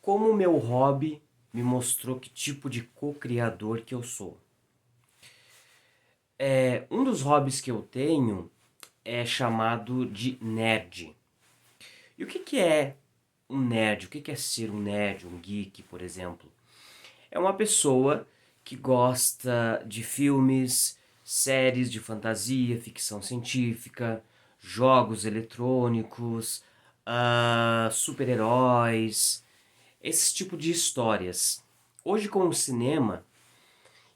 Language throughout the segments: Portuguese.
Como o meu hobby me mostrou que tipo de co-criador que eu sou. Um dos hobbies que eu tenho é chamado de nerd. E o que é um nerd? O que é ser um nerd, um geek, por exemplo? É uma pessoa que gosta de filmes, séries de fantasia, ficção científica, jogos eletrônicos, super-heróis, esse tipo de histórias. Hoje, com o cinema,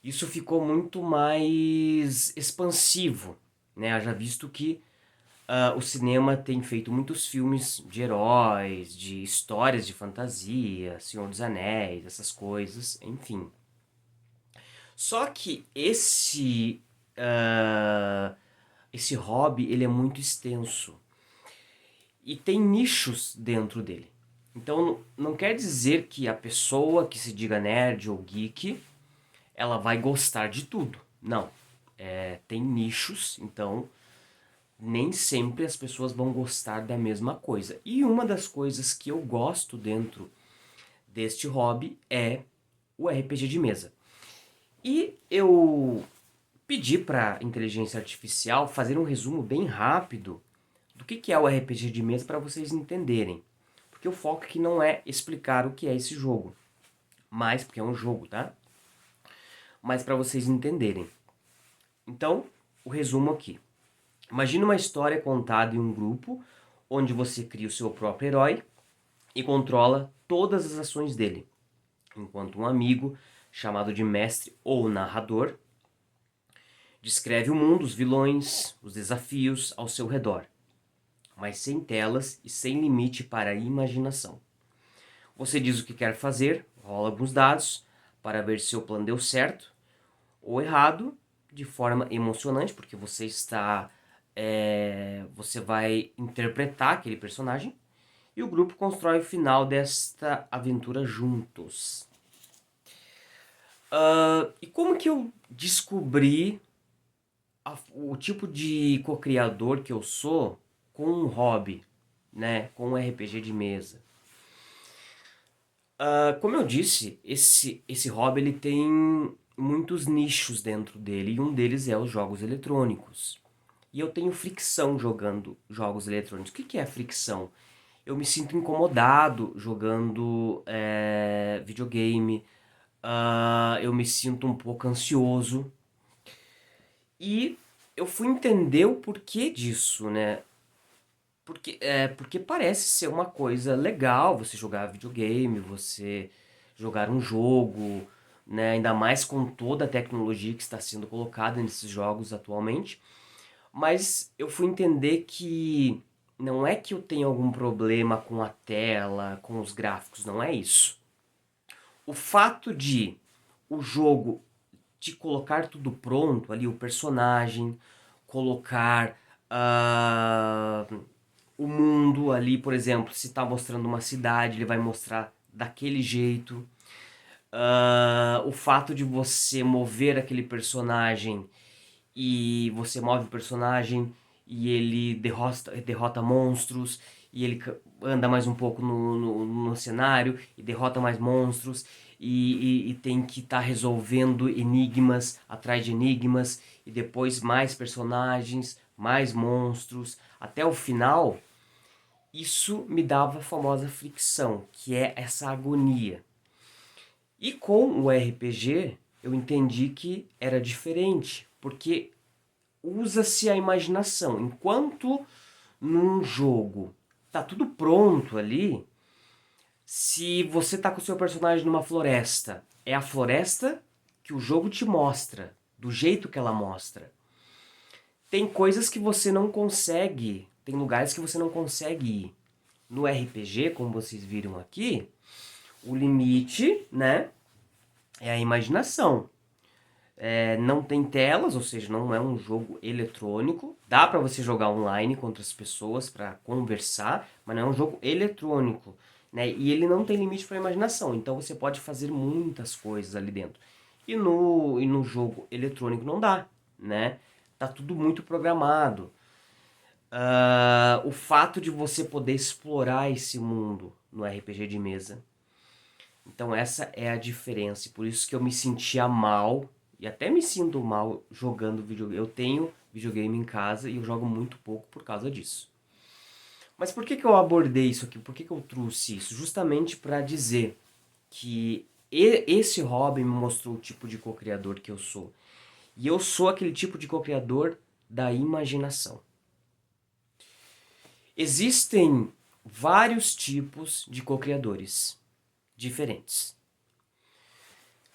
isso ficou muito mais expansivo, né? Haja visto que o cinema tem feito muitos filmes de heróis, de histórias de fantasia, Senhor dos Anéis, essas coisas, enfim. Só que esse hobby ele é muito extenso e tem nichos dentro dele. Então não quer dizer que a pessoa que se diga nerd ou geek ela vai gostar de tudo. Não. Tem nichos, então nem sempre as pessoas vão gostar da mesma coisa. E uma das coisas que eu gosto dentro deste hobby é o RPG de mesa. E eu pedi para a inteligência artificial fazer um resumo bem rápido do que é o RPG de mesa para vocês entenderem. Porque o foco aqui não é explicar o que é esse jogo, mas porque é um jogo, tá? Mas para vocês entenderem. Então, o resumo aqui. Imagine uma história contada em um grupo onde você cria o seu próprio herói e controla todas as ações dele, enquanto um amigo, chamado de mestre ou narrador, descreve o mundo, os vilões, os desafios ao seu redor, mas sem telas e sem limite para a imaginação. Você diz o que quer fazer, rola alguns dados para ver se seu plano deu certo ou errado, de forma emocionante, porque você vai interpretar aquele personagem e o grupo constrói o final desta aventura juntos. E como que eu descobri o tipo de co-criador que eu sou com um hobby, né, com um RPG de mesa? Como eu disse, esse hobby ele tem muitos nichos dentro dele e um deles é os jogos eletrônicos. E eu tenho fricção jogando jogos eletrônicos. O que é fricção? Eu me sinto incomodado jogando videogame. Eu me sinto um pouco ansioso. E eu fui entender o porquê disso, né? Porque parece ser uma coisa legal você jogar videogame, você jogar um jogo, né? Ainda mais com toda a tecnologia que está sendo colocada nesses jogos atualmente. Mas eu fui entender que não é que eu tenho algum problema com a tela, com os gráficos, não é isso. O fato de o jogo te colocar tudo pronto ali, o personagem, colocar o mundo ali, por exemplo, se está mostrando uma cidade, ele vai mostrar daquele jeito. O fato de você mover aquele personagem e você move o personagem e ele derrota monstros e ele anda mais um pouco no cenário e derrota mais monstros e tem que estar resolvendo enigmas atrás de enigmas e depois mais personagens, mais monstros, até o final. Isso me dava a famosa fricção, que é essa agonia. E com o RPG eu entendi que era diferente, porque usa-se a imaginação. Enquanto num jogo tá tudo pronto ali, se você tá com o seu personagem numa floresta, é a floresta que o jogo te mostra, do jeito que ela mostra. Tem coisas que você não consegue, tem lugares que você não consegue ir. No RPG, como vocês viram aqui, o limite, né, é a imaginação. Não tem telas, ou seja, não é um jogo eletrônico. Dá para você jogar online com outras pessoas para conversar, mas não é um jogo eletrônico, né? E ele não tem limite para imaginação, então você pode fazer muitas coisas ali dentro. E no jogo eletrônico não dá, né? Tá tudo muito programado. O fato de você poder explorar esse mundo no RPG de mesa Então essa é a diferença, e por isso que eu me sentia mal, e até me sinto mal jogando videogame. Eu tenho videogame em casa e eu jogo muito pouco por causa disso. Mas por que que eu abordei isso aqui? Por que que eu trouxe isso? Justamente para dizer que esse hobby me mostrou o tipo de co-criador que eu sou. E eu sou aquele tipo de co-criador da imaginação. Existem vários tipos de co-criadores diferentes.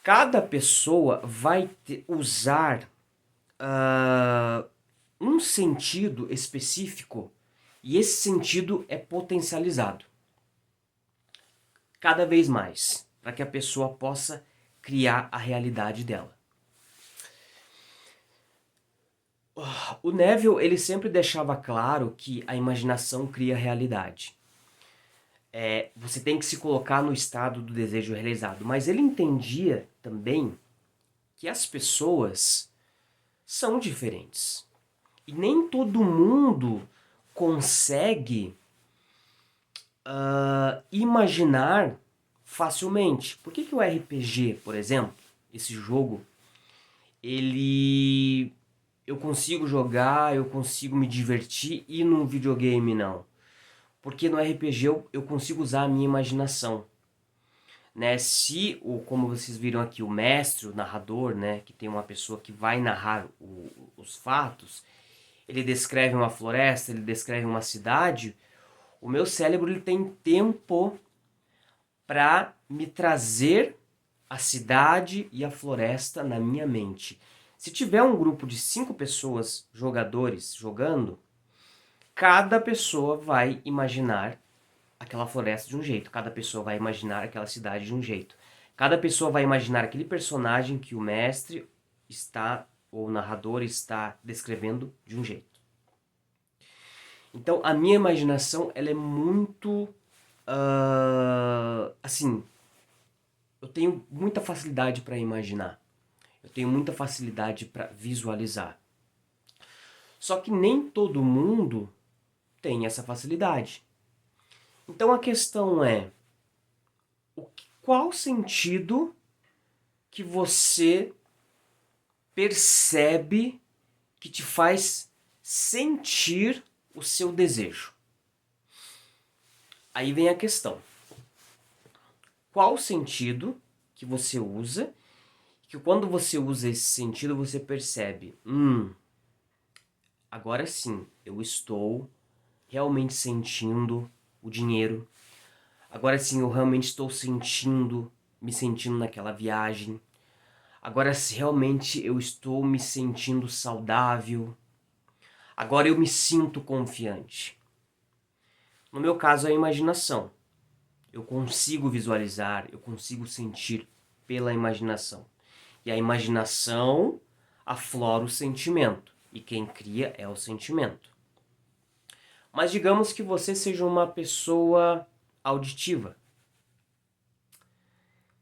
Cada pessoa vai usar um sentido específico e esse sentido é potencializado cada vez mais para que a pessoa possa criar a realidade dela. O Neville ele sempre deixava claro que a imaginação cria realidade. Você tem que se colocar no estado do desejo realizado, mas ele entendia também que as pessoas são diferentes. E nem todo mundo consegue imaginar facilmente. Por que que o RPG, por exemplo, esse jogo, eu consigo jogar, eu consigo me divertir e no videogame não? Porque no RPG eu consigo usar a minha imaginação. Né? Se, como vocês viram aqui, o mestre, o narrador, né, que tem uma pessoa que vai narrar os fatos, ele descreve uma floresta, ele descreve uma cidade, o meu cérebro ele tem tempo para me trazer a cidade e a floresta na minha mente. Se tiver um grupo de 5 pessoas, jogadores, jogando, cada pessoa vai imaginar aquela floresta de um jeito, cada pessoa vai imaginar aquela cidade de um jeito. Cada pessoa vai imaginar aquele personagem que o mestre está, ou o narrador está descrevendo de um jeito. Então a minha imaginação ela é muito assim, eu tenho muita facilidade para imaginar. Eu tenho muita facilidade para visualizar. Só que nem todo mundo tem essa facilidade. Então a questão é, qual sentido que você percebe que te faz sentir o seu desejo? Aí vem a questão. Qual sentido que você usa, que quando você usa esse sentido você percebe, agora sim, eu estou realmente sentindo o dinheiro. Agora sim, eu realmente estou me sentindo naquela viagem. Agora realmente eu estou me sentindo saudável. Agora eu me sinto confiante. No meu caso, é a imaginação. Eu consigo visualizar, eu consigo sentir pela imaginação. E a imaginação aflora o sentimento. E quem cria é o sentimento. Mas digamos que você seja uma pessoa auditiva,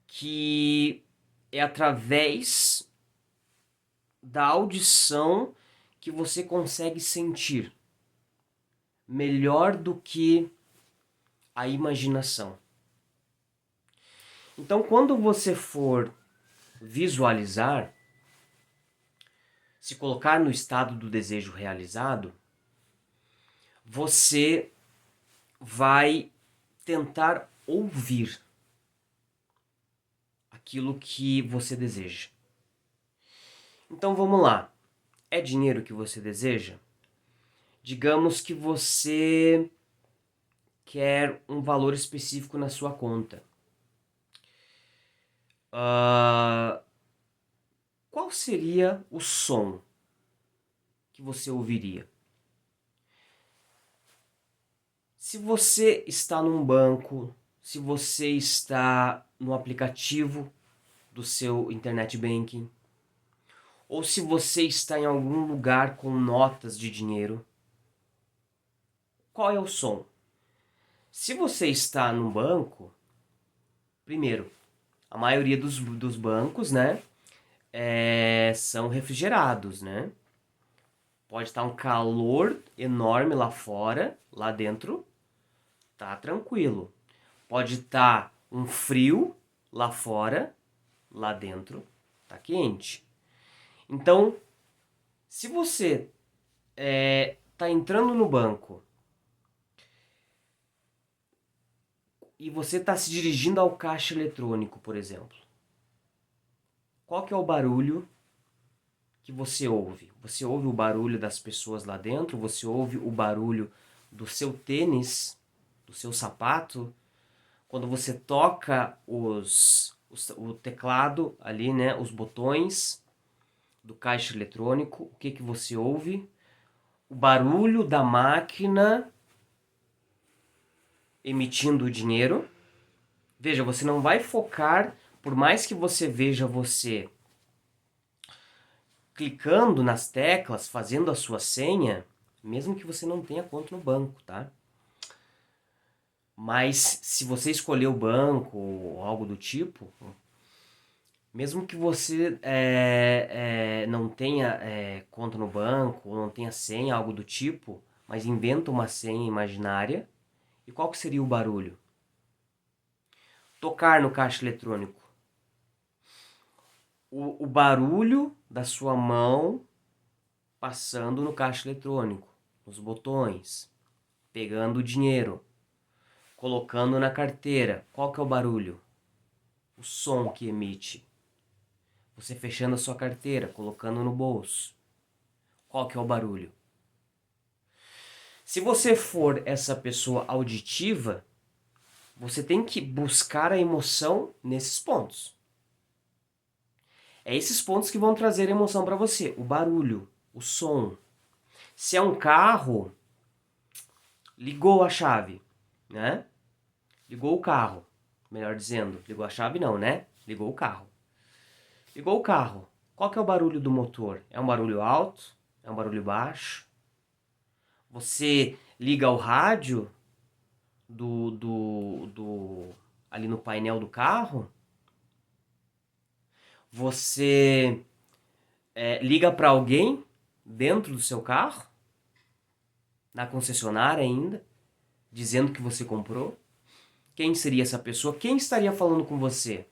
que é através da audição que você consegue sentir melhor do que a imaginação. Então, quando você for visualizar, se colocar no estado do desejo realizado, você vai tentar ouvir aquilo que você deseja. Então vamos lá. É dinheiro que você deseja? Digamos que você quer um valor específico na sua conta. Qual seria o som que você ouviria? Se você está num banco, se você está no aplicativo do seu internet banking, ou se você está em algum lugar com notas de dinheiro, qual é o som? Se você está num banco, primeiro, a maioria dos bancos, né, são refrigerados, né? Pode estar um calor enorme lá fora, lá dentro tá tranquilo. Pode estar um frio lá fora, lá dentro, tá quente. Então, se você tá entrando no banco e você está se dirigindo ao caixa eletrônico, por exemplo, qual que é o barulho que você ouve? Você ouve o barulho das pessoas lá dentro? Você ouve o barulho do seu tênis, do seu sapato? Quando você toca o teclado ali, né, os botões do caixa eletrônico, o que que você ouve? O barulho da máquina emitindo o dinheiro. Veja, você não vai focar, por mais que você veja você clicando nas teclas, fazendo a sua senha, mesmo que você não tenha conta no banco, tá? Mas se você escolher o banco ou algo do tipo, mesmo que você não tenha conta no banco, ou não tenha senha, algo do tipo, mas inventa uma senha imaginária, e qual que seria o barulho? Tocar no caixa eletrônico. O barulho da sua mão passando no caixa eletrônico, nos botões, pegando o dinheiro, colocando na carteira. Qual que é o barulho? O som que emite. Você fechando a sua carteira, colocando no bolso. Qual que é o barulho? Se você for essa pessoa auditiva, você tem que buscar a emoção nesses pontos. É esses pontos que vão trazer emoção para você. O barulho, o som. Se é um carro, ligou a chave, né? Ligou o carro, melhor dizendo. Ligou a chave não, né? Ligou o carro. Ligou o carro. Qual que é o barulho do motor? É um barulho alto? É um barulho baixo? Você liga o rádio ali no painel do carro? Você liga para alguém dentro do seu carro? Na concessionária ainda? Dizendo que você comprou? Quem seria essa pessoa? Quem estaria falando com você?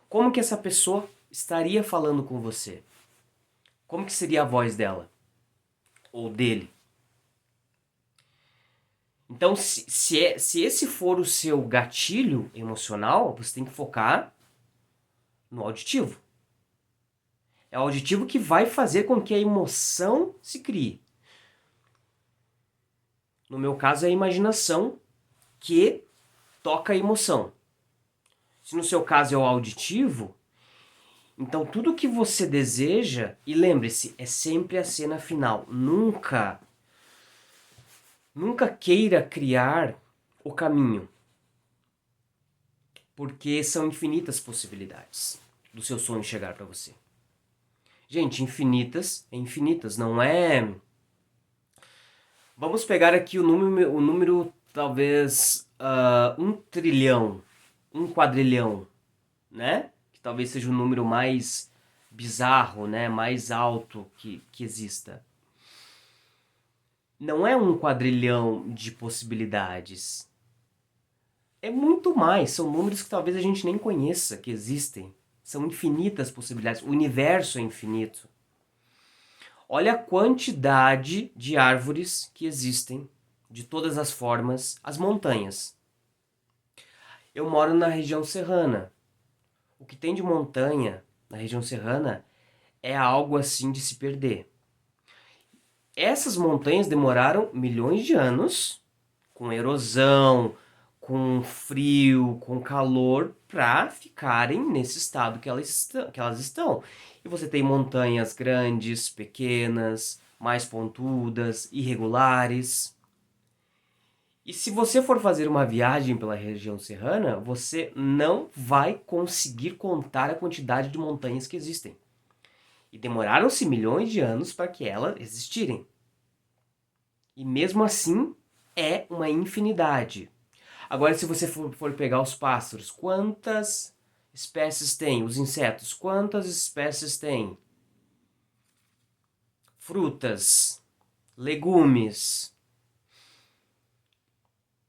Como que essa pessoa estaria falando com você? Como que seria a voz dela? Ou dele? Então, se esse for o seu gatilho emocional, você tem que focar no auditivo. É o auditivo que vai fazer com que a emoção se crie. No meu caso, é a imaginação que toca a emoção. Se no seu caso é o auditivo, então tudo que você deseja, e lembre-se, é sempre a cena final. Nunca queira criar o caminho, porque são infinitas possibilidades do seu sonho chegar para você. Gente, infinitas é infinitas, não é... Vamos pegar aqui o número talvez 1 trilhão, 1 quadrilhão, né? Que talvez seja o número mais bizarro, né? Mais alto que exista. Não é 1 quadrilhão de possibilidades. É muito mais, são números que talvez a gente nem conheça que existem. São infinitas possibilidades, o universo é infinito. Olha a quantidade de árvores que existem, de todas as formas, as montanhas. Eu moro na região serrana. O que tem de montanha na região serrana é algo assim de se perder. Essas montanhas demoraram milhões de anos, com erosão, com frio, com calor, para ficarem nesse estado que elas estão. E você tem montanhas grandes, pequenas, mais pontudas, irregulares. E se você for fazer uma viagem pela região serrana, você não vai conseguir contar a quantidade de montanhas que existem. E demoraram-se milhões de anos para que elas existirem. E mesmo assim, é uma infinidade. Agora, se você for pegar os pássaros, quantas espécies tem? Os insetos, quantas espécies tem? Frutas, legumes.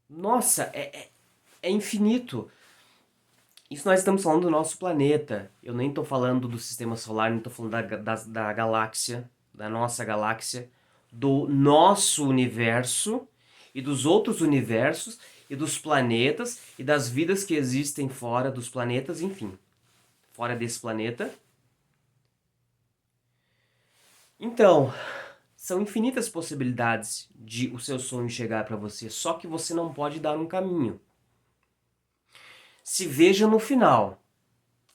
Nossa, é infinito. Isso nós estamos falando do nosso planeta. Eu nem estou falando do sistema solar, nem estou falando da galáxia, da nossa galáxia, do nosso universo e dos outros universos e dos planetas e das vidas que existem fora dos planetas, enfim, fora desse planeta. Então, são infinitas possibilidades de o seu sonho chegar para você, só que você não pode dar um caminho. Se veja no final.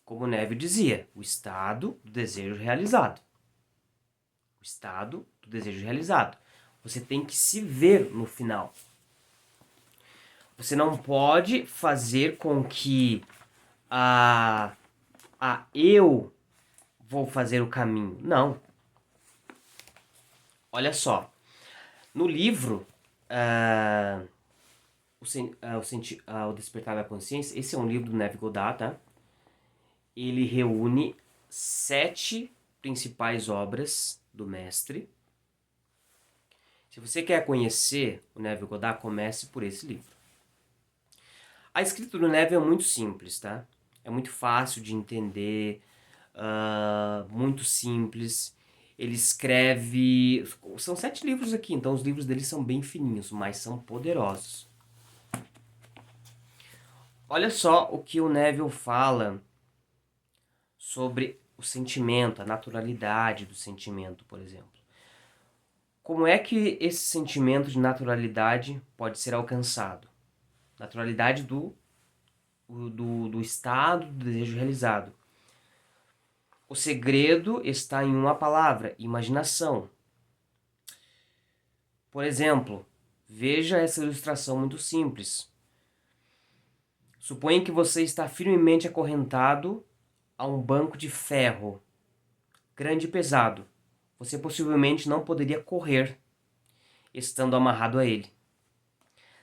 Como Neville dizia, o estado do desejo realizado. O estado do desejo realizado. Você tem que se ver no final. Você não pode fazer com que eu vou fazer o caminho. Não. Olha só. No livro o Despertar da Consciência, esse é um livro do Neville Goddard, tá? Ele reúne 7 principais obras do mestre. Se você quer conhecer o Neville Goddard, comece por esse livro. A escrita do Neville é muito simples, tá? É muito fácil de entender, muito simples. Ele escreve... São 7 livros aqui, então os livros dele são bem fininhos, mas são poderosos. Olha só o que o Neville fala sobre o sentimento, a naturalidade do sentimento, por exemplo. Como é que esse sentimento de naturalidade pode ser alcançado? Naturalidade do estado do desejo realizado. O segredo está em uma palavra, imaginação. Por exemplo, veja essa ilustração muito simples. Suponha que você está firmemente acorrentado a um banco de ferro, grande e pesado. Você possivelmente não poderia correr estando amarrado a ele.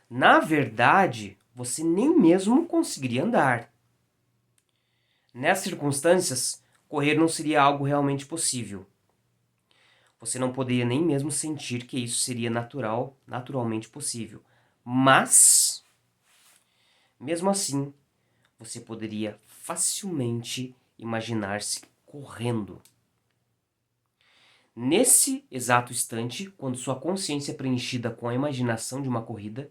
Na verdade, você nem mesmo conseguiria andar. Nessas circunstâncias, correr não seria algo realmente possível. Você não poderia nem mesmo sentir que isso seria naturalmente possível. Mas, mesmo assim, você poderia facilmente imaginar-se correndo. Nesse exato instante, quando sua consciência é preenchida com a imaginação de uma corrida,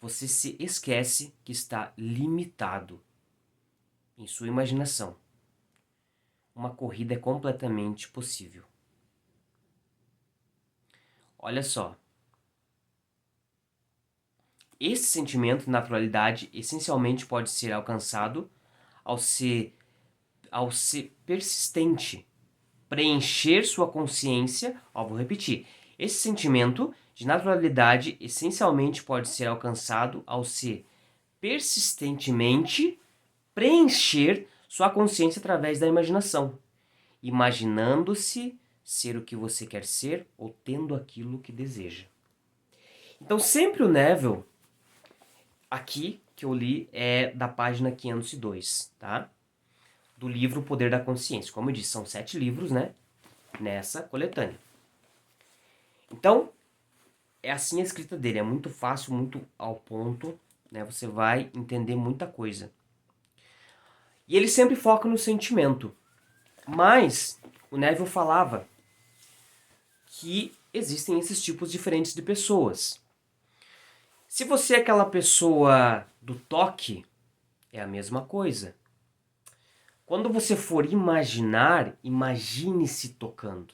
você se esquece que está limitado em sua imaginação. Uma corrida é completamente possível. Olha só. Esse sentimento de naturalidade essencialmente pode ser alcançado ao ser persistente, preencher sua consciência. Vou repetir. Esse sentimento de naturalidade essencialmente pode ser alcançado ao ser persistentemente preencher sua consciência através da imaginação, imaginando-se ser o que você quer ser ou tendo aquilo que deseja. Então sempre o Neville, aqui que eu li, é da página 502, tá? Do livro O Poder da Consciência. Como eu disse, são 7 livros, né? Nessa coletânea. Então, é assim a escrita dele. É muito fácil, muito ao ponto, né? Você vai entender muita coisa. E ele sempre foca no sentimento. Mas o Neville falava que existem esses tipos diferentes de pessoas. Se você é aquela pessoa do toque, é a mesma coisa. Quando você for imaginar, imagine-se tocando.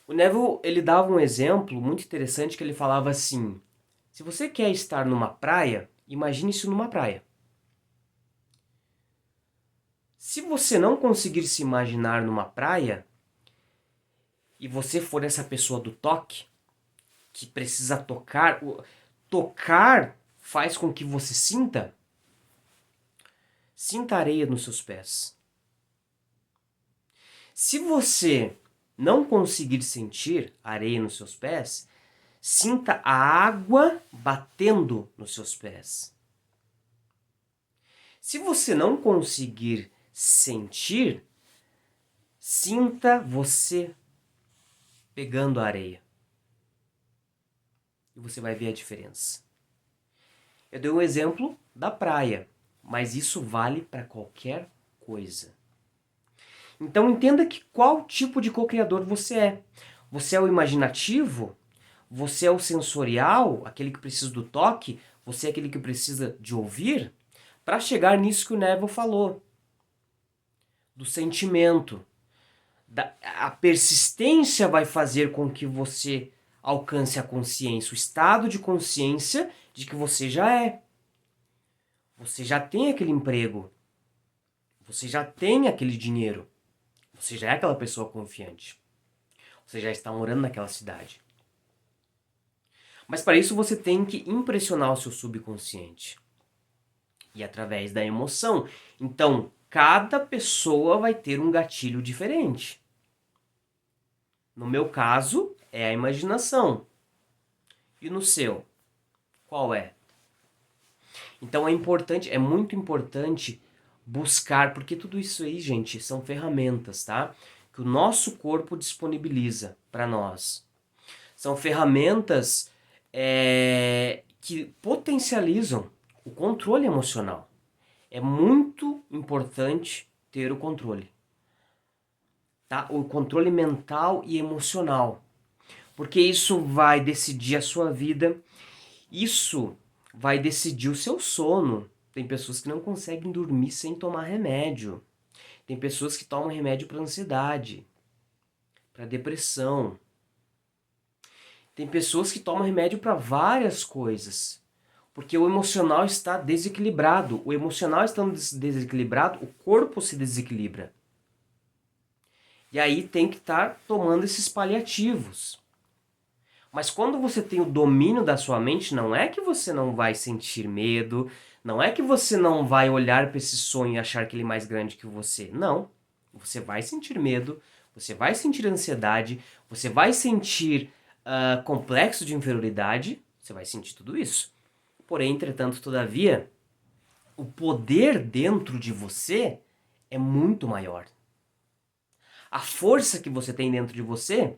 O Neville, ele dava um exemplo muito interessante que ele falava assim: se você quer estar numa praia, imagine-se numa praia. Se você não conseguir se imaginar numa praia, e você for essa pessoa do toque, que precisa tocar, tocar faz com que você sinta areia nos seus pés. Se você não conseguir sentir areia nos seus pés, sinta a água batendo nos seus pés. Se você não conseguir sentir, sinta você pegando a areia. E você vai ver a diferença. Eu dei um exemplo da praia, mas isso vale para qualquer coisa. Então entenda que qual tipo de co-criador você é. Você é o imaginativo? Você é o sensorial, aquele que precisa do toque? Você é aquele que precisa de ouvir? Para chegar nisso que o Neville falou, do sentimento. A persistência vai fazer com que você alcance a consciência, o estado de consciência de que você já é. Você já tem aquele emprego. Você já tem aquele dinheiro. Você já é aquela pessoa confiante. Você já está morando naquela cidade. Mas para isso você tem que impressionar o seu subconsciente. E através da emoção. Então, cada pessoa vai ter um gatilho diferente. No meu caso, é a imaginação. E no seu, qual é? Então é muito importante buscar, porque tudo isso aí, gente, são ferramentas, tá? Que o nosso corpo disponibiliza para nós. São ferramentas que potencializam o controle emocional. É muito importante ter o controle. Tá? O controle mental e emocional. Porque isso vai decidir a sua vida. Isso vai decidir o seu sono. Tem pessoas que não conseguem dormir sem tomar remédio. Tem pessoas que tomam remédio para ansiedade, para depressão. Tem pessoas que tomam remédio para várias coisas. Porque o emocional está desequilibrado. O emocional estando desequilibrado, o corpo se desequilibra. E aí tem que estar tomando esses paliativos. Mas quando você tem o domínio da sua mente, não é que você não vai sentir medo, não é que você não vai olhar para esse sonho e achar que ele é mais grande que você. Não. Você vai sentir medo, você vai sentir ansiedade, você vai sentir complexo de inferioridade, você vai sentir tudo isso. Porém, entretanto, todavia, o poder dentro de você é muito maior. A força que você tem dentro de você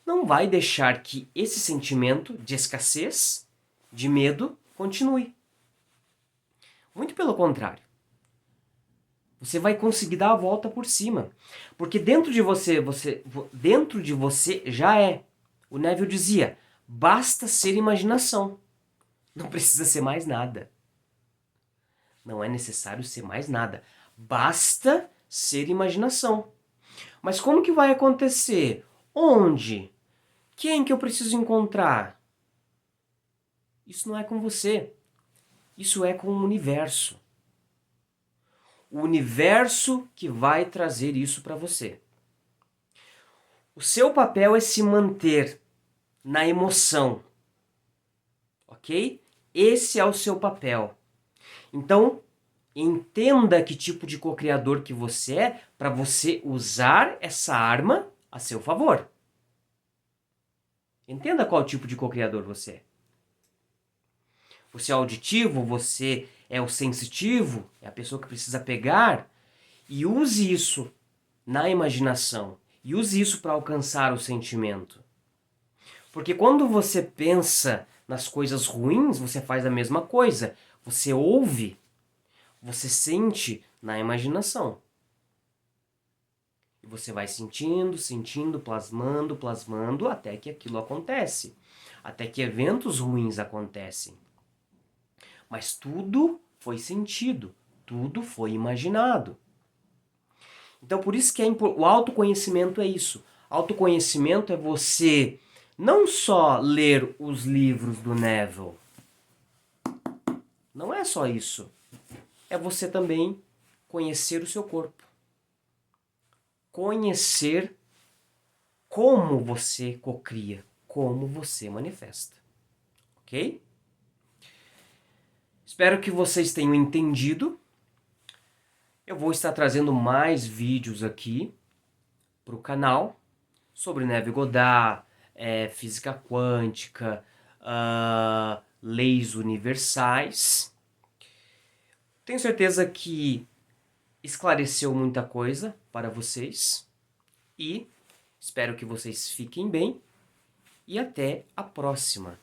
não vai deixar que esse sentimento de escassez, de medo, continue. Muito pelo contrário. Você vai conseguir dar a volta por cima. Porque dentro de você já é. O Neville dizia, basta ser imaginação. Não precisa ser mais nada. Não é necessário ser mais nada. Basta ser imaginação. Mas como que vai acontecer? Onde? Quem que eu preciso encontrar? Isso não é com você. Isso é com o universo. O universo que vai trazer isso para você. O seu papel é se manter na emoção. Ok? Esse é o seu papel. Então, entenda que tipo de co-criador que você é para você usar essa arma a seu favor. Entenda qual tipo de co-criador você é. Você é auditivo, você é o sensitivo, é a pessoa que precisa pegar, e use isso na imaginação. E use isso para alcançar o sentimento. Porque quando você pensa nas coisas ruins, você faz a mesma coisa. Você ouve, você sente na imaginação. E você vai sentindo, sentindo, plasmando, plasmando, até que aquilo acontece. Até que eventos ruins acontecem. Mas tudo foi sentido, tudo foi imaginado. Então por isso que o autoconhecimento é isso. Autoconhecimento é você não só ler os livros do Neville. Não é só isso. É você também conhecer o seu corpo. Conhecer como você cocria, como você manifesta. Ok? Espero que vocês tenham entendido. Eu vou estar trazendo mais vídeos aqui para o canal sobre Neville Goddard, física quântica, leis universais. Tenho certeza que esclareceu muita coisa para vocês e espero que vocês fiquem bem e até a próxima.